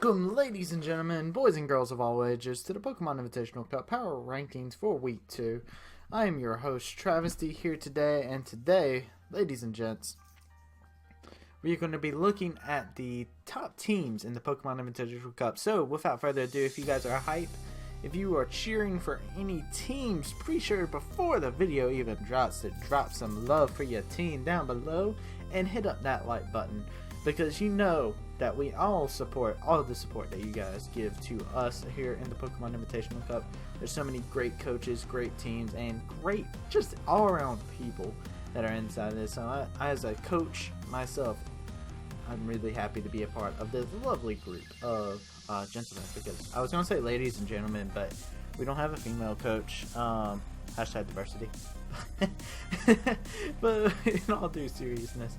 Welcome, ladies and gentlemen, boys and girls of all ages, to the Pokemon Invitational Cup Power Rankings for Week 2. I am your host, Travysty, here today, and today, ladies and gents, we are going to be looking at the top teams in the Pokemon Invitational Cup. So, without further ado, if you guys are hype, if you are cheering for any teams, be sure before the video even drops to drop some love for your team down below and hit up that like button, because you know that we all support all the support that you guys give to us here in the Pokemon Invitational Cup. There's so many great coaches, great teams, and great just all-around people that are inside of this. So I, as a coach myself, I'm really happy to be a part of this lovely group of gentlemen, because I was going to say ladies and gentlemen, but we don't have a female coach. Hashtag diversity. But in all due seriousness,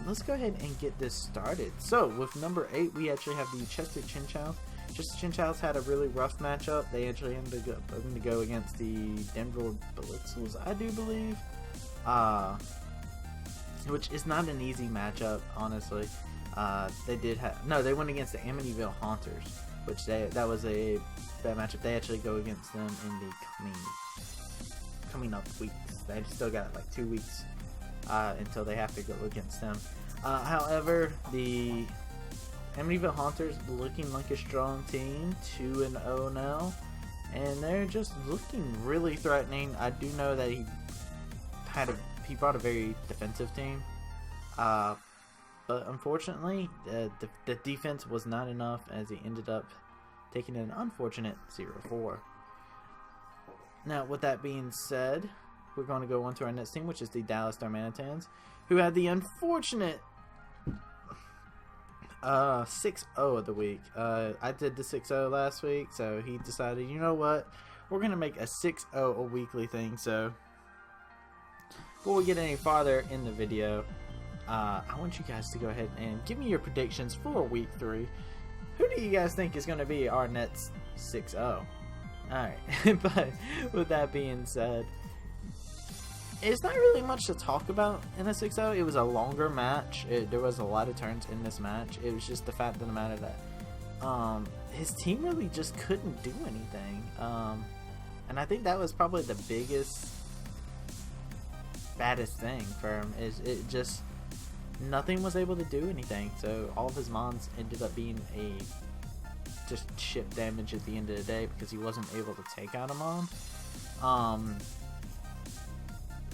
let's go ahead and get this started. So with number 8, we actually have the Chester Chinchous. Chester Chinchous had a really rough matchup. They actually ended up having to go against the Denver Blitzels, I do believe, which is not an easy matchup, honestly. They went against the Amityville Haunters, which that was a bad matchup. They actually go against them in the coming up weeks. They still got like 2 weeks until they have to go against them. However, the Amityville Haunters looking like a strong team, 2-0 now, and they're just looking really threatening. I do know that he brought a very defensive team, but unfortunately the defense was not enough, as he ended up taking an unfortunate 0-4. Now, with that being said, we're going to go on to our next team, which is the Dallas Darmanitans, who had the unfortunate 6-0 of the week. I did the 6-0 last week, so he decided, you know what, we're going to make a 6-0 a weekly thing. So before we get any farther in the video, I want you guys to go ahead and give me your predictions for week 3. Who do you guys think is going to be our next 6-0? Alright, but with that being said, it's not really much to talk about in a 6-0. It was a longer match. There was a lot of turns in this match. It was just the fact of the matter that his team really just couldn't do anything. And I think that was probably the baddest thing for him, is it just nothing was able to do anything. So all of his mons ended up being just chip damage at the end of the day, because he wasn't able to take out a mon.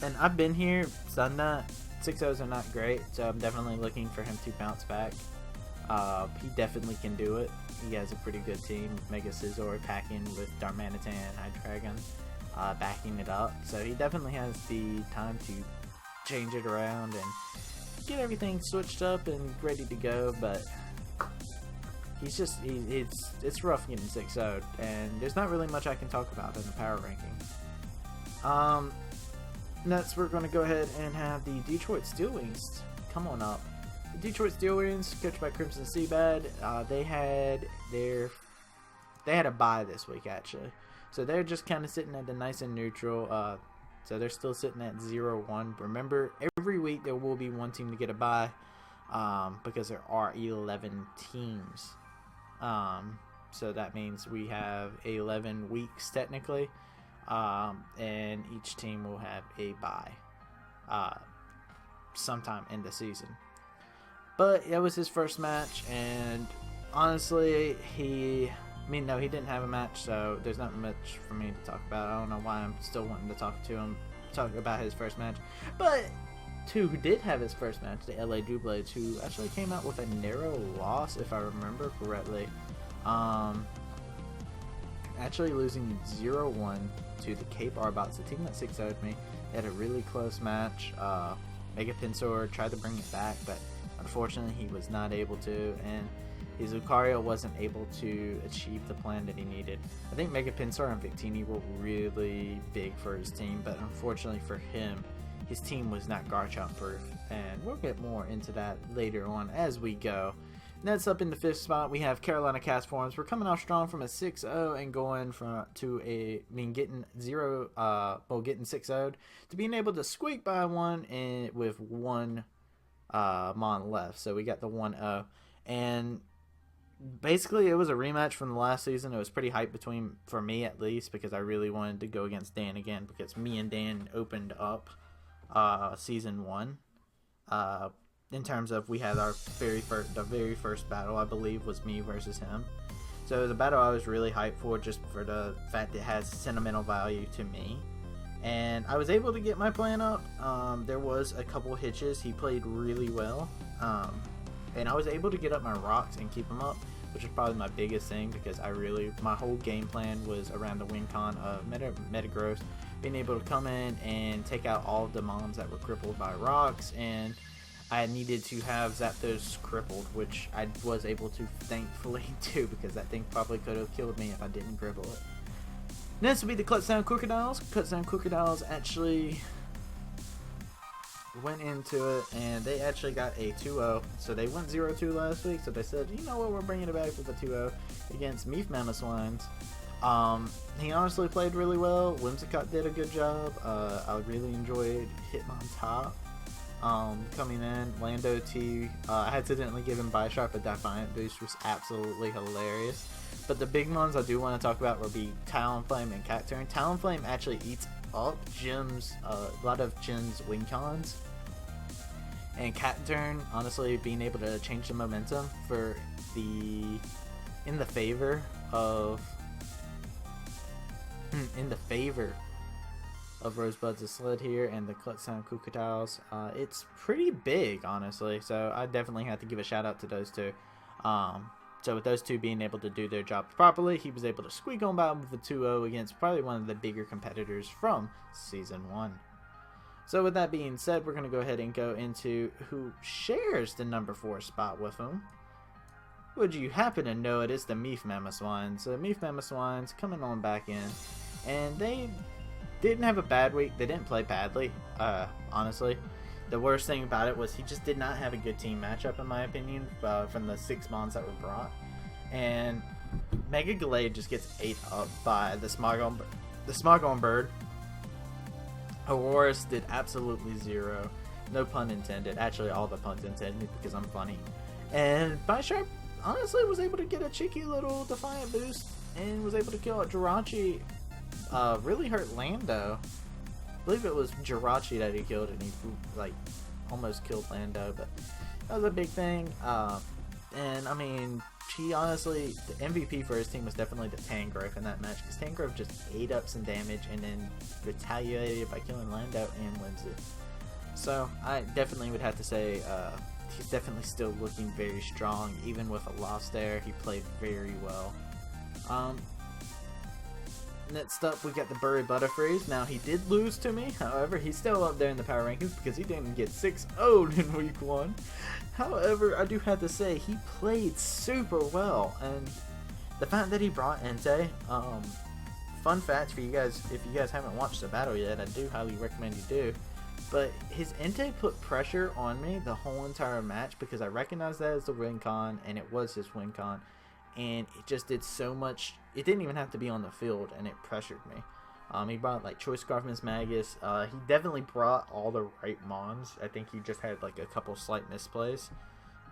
And I've been here, done that. 6-0s are not great, so I'm definitely looking for him to bounce back. He definitely can do it. He has a pretty good team with Mega Scizor packing with Darmanitan and Hydreigon backing it up. So he definitely has the time to change it around and get everything switched up and ready to go. But it's rough getting 6-0'd, and there's not really much I can talk about in the power ranking. Next, we're going to go ahead and have the Detroit Steel Wings come on up. The Detroit Steel Wings, coached by Crimson Seabed, they had a bye this week, actually. So they're just kind of sitting at the nice and neutral. So they're still sitting at 0-1. Remember, every week there will be one team to get a bye, because there are 11 teams. So that means we have 11 weeks technically. And each team will have a bye sometime in the season. But it was his first match, and honestly, he didn't have a match, so there's not much for me to talk about. I don't know why I'm still wanting to talk about his first match. But two who did have his first match, the LA Doublades, who actually came out with a narrow loss, if I remember correctly. Actually losing 0-1 to the Cape Arbots, the team that 6-0'd me. They had a really close match. Mega Pinsor tried to bring it back, but unfortunately he was not able to, and his Lucario wasn't able to achieve the plan that he needed. I think Mega Pinsor and Victini were really big for his team, but unfortunately for him, his team was not Garchomp proof, and we'll get more into that later on as we go. Next up in the 5th spot, we have Carolina Castforms. We're coming off strong from a 6-0 and going getting 6-0'd to being able to squeak by one and with one mon left. So we got the 1-0, and basically, it was a rematch from the last season. It was pretty hyped for me at least, because I really wanted to go against Dan again, because me and Dan opened up season 1. In terms of, we had the very first battle, I believe, was me versus him. So it was a battle I was really hyped for, just for the fact it has sentimental value to me. And I was able to get my plan up. There was a couple hitches. He played really well. And I was able to get up my rocks and keep them up, which is probably my biggest thing, because my whole game plan was around the win con of Metagross, being able to come in and take out all of the mons that were crippled by rocks, and I needed to have Zapdos crippled, which I was able to thankfully do, because that thing probably could have killed me if I didn't cripple it. Next will be the Clutchdown Crocodiles. Clutchdown Crocodiles actually went into it, and they actually got a 2-0. So they went 0-2 last week, so they said, you know what, we're bringing it back with a 2-0 against Meef Mamoswines. He honestly played really well. Whimsicott did a good job. I really enjoyed Hitmontop coming in. Lando T, I accidentally gave him Bisharp, but Defiant Boost was absolutely hilarious. But the big ones I do want to talk about will be Talonflame and Cacturne. Talonflame actually eats up a lot of Jin's win cons. And Cacturne, honestly, being able to change the momentum in the favor of Rosebud's Sled here and the Clutchdown Crocodiles. It's pretty big, honestly, so I definitely have to give a shout out to those two. So with those two being able to do their job properly, he was able to squeak on by with a 2-0 against probably one of the bigger competitors from Season 1. So with that being said, we're going to go ahead and go into who shares the number 4 spot with him. Would you happen to know it is the Meef Mamoswines? So Meef Mamoswines coming on back in, and they didn't have a bad week. They didn't play badly, honestly. The worst thing about it was he just did not have a good team matchup, in my opinion, from the 6 mons that were brought. And Mega Gallade just gets ate up by the Smogon Bird. Aurorus did absolutely zero. No pun intended. Actually, all the puns intended, because I'm funny. And Bisharp, honestly, was able to get a cheeky little Defiant Boost and was able to kill Jirachi. Really hurt Lando. I believe it was Jirachi that he killed, and he almost killed Lando, but that was a big thing. And I mean, he honestly, the MVP for his team was definitely the Tangrowth in that match, because Tangrowth just ate up some damage and then retaliated by killing Lando and wins it. So I definitely would have to say he's definitely still looking very strong, even with a loss there. He played very well. Next up, we got the Burry Butterfreeze. Now, he did lose to me. However, he's still up there in the power rankings because he didn't get 6-0'd in week 1. However, I do have to say, he played super well. And the fact that he brought Entei, fun fact for you guys, if you guys haven't watched the battle yet, I do highly recommend you do. But his Entei put pressure on me the whole entire match, because I recognized that as the win con, and it was his win con. And it just did so much. It didn't even have to be on the field, and it pressured me. He brought Choice Scarfman's Magus. He definitely brought all the right mons. I think he just had a couple slight misplays,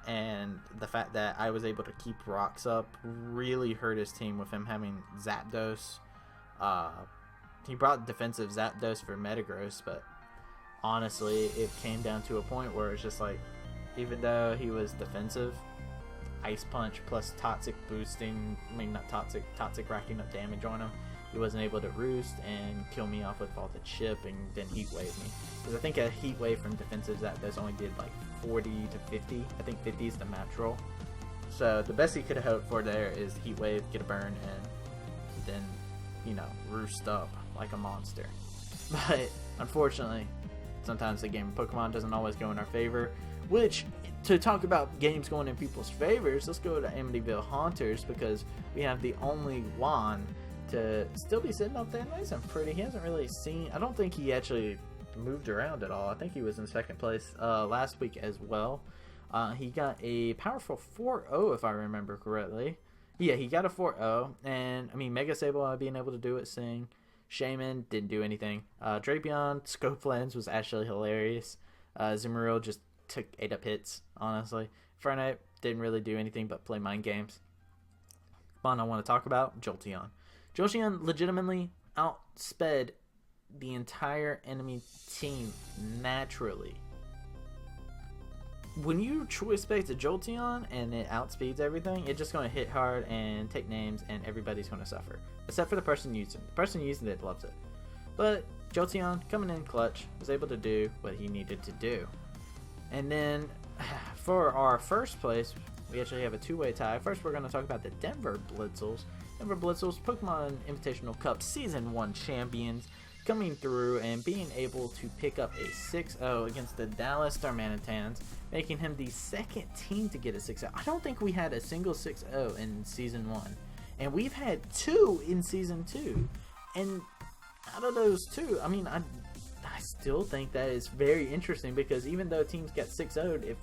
and the fact that I was able to keep rocks up really hurt his team with him having Zapdos. He brought defensive Zapdos for Metagross, but honestly, it came down to a point where it's just even though he was defensive, Ice Punch plus Toxic boosting, not Toxic racking up damage on him, he wasn't able to roost and kill me off with Vaulted Chip and then Heat Wave me. Because I think a Heat Wave from defensive Zapdos only did 40 to 50. I think 50 is the match roll. So the best he could have hoped for there is Heat Wave, get a burn, and then, roost up like a monster. But unfortunately, sometimes the game of Pokemon doesn't always go in our favor, which, to talk about games going in people's favors, let's go to Amityville Haunters, because we have the only one to still be sitting up there nice and pretty. He hasn't really seen, I don't think he actually moved around at all. I think he was in second place last week as well. He got a powerful 4-0 if I remember correctly. Yeah, he got a 4-0, and I mean, Mega Sable being able to do it, Sing. Shaman didn't do anything. Drapion, Scope Lens was actually hilarious. Zimmeril just ate up hits, honestly. Fernipe didn't really do anything but play mind games. One I want to talk about, Jolteon. Jolteon legitimately outsped the entire enemy team naturally. When you choice space a Jolteon and it outspeeds everything, it's just going to hit hard and take names, and everybody's going to suffer. Except for the person using it. The person using it loves it. But Jolteon, coming in clutch, was able to do what he needed to do. And then, for our first place, we actually have a two-way tie. First, we're going to talk about the Denver Blitzels. Denver Blitzels, Pokemon Invitational Cup Season 1 champions, coming through and being able to pick up a 6-0 against the Dallas Darmanitans, making him the second team to get a 6-0. I don't think we had a single 6-0 in Season 1. And we've had 2 in Season 2. And out of those 2, I mean, I still think that is very interesting, because even though teams get 6-0'd, it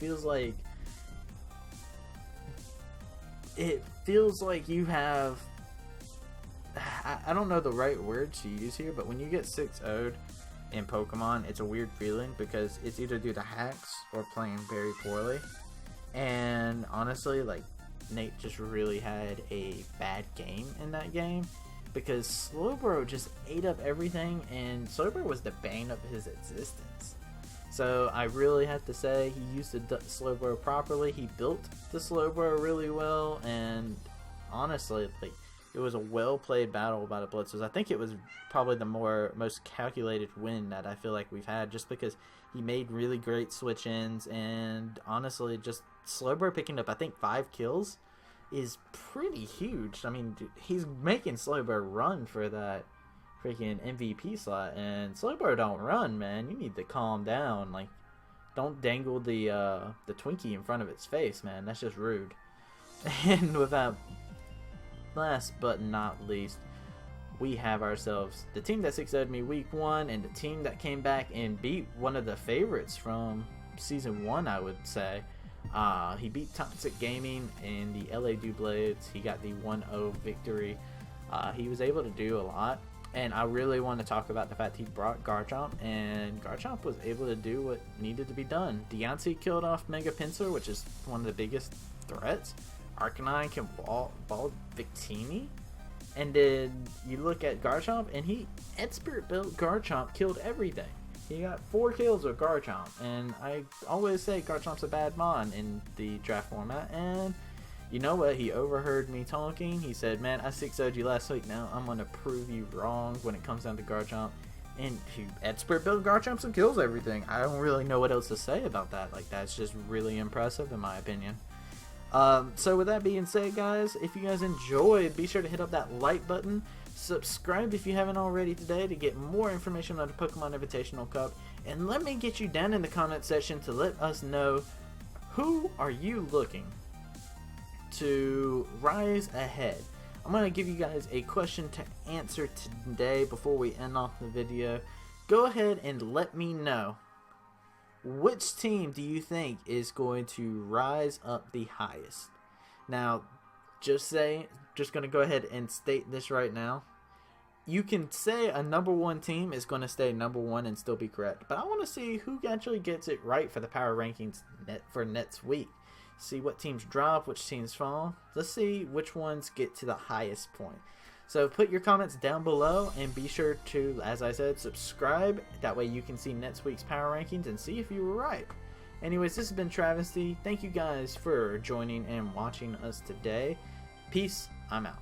feels like you have, I don't know the right words to use here, but when you get 6-0'd in Pokemon, it's a weird feeling, because it's either due to hacks or playing very poorly. And honestly, like, Nate just really had a bad game in that game, because Slowbro just ate up everything, and Slowbro was the bane of his existence. So I really have to say, he used the Slowbro properly. He built the Slowbro really well, and honestly, like, it was a well-played battle by the Blitzers. I think it was probably the most calculated win that I feel like we've had, just because he made really great switch-ins, and honestly, just Slowbro picking up, I think, 5 kills is pretty huge. I mean, dude, he's making Slowbro run for that freaking MVP slot, and Slowbro don't run, man. You need to calm down. Like, don't dangle the Twinkie in front of its face, man. That's just rude. And without last but not least, we have ourselves the team that 6-0'd me week 1, and the team that came back and beat one of the favorites from Season 1, I would say. He beat Toxic Gaming in the LA Blades. He got the 1-0 victory. He was able to do a lot, and I really want to talk about the fact he brought Garchomp, and Garchomp was able to do what needed to be done. Deontay killed off Mega Pinsir, which is one of the biggest threats. Arcanine can ball Victini, and then you look at Garchomp, and he Expert built Garchomp, killed everything. He got 4 kills with Garchomp, and I always say Garchomp's a bad mon in the draft format, and you know what? He overheard me talking. He said, man, I 6-0'd you last week, now I'm going to prove you wrong when it comes down to Garchomp. And he Expert built Garchomp and kills everything. I don't really know what else to say about that. Like, that's just really impressive in my opinion. So with that being said, guys, if you guys enjoyed, be sure to hit up that like button. Subscribe if you haven't already today to get more information on the Pokemon Invitational Cup. And let me get you down in the comment section to let us know, who are you looking to rise ahead? I'm going to give you guys a question to answer today before we end off the video. Go ahead and let me know, which team do you think is going to rise up the highest? Now, just going to go ahead and state this right now. You can say a number 1 team is going to stay number 1 and still be correct, but I want to see who actually gets it right for the power rankings for next week. See what teams drop, which teams fall. Let's see which ones get to the highest point. So put your comments down below, and be sure to, as I said, subscribe. That way you can see next week's power rankings and see if you were right. Anyways, this has been Travesty. Thank you guys for joining and watching us today. Peace. I'm out.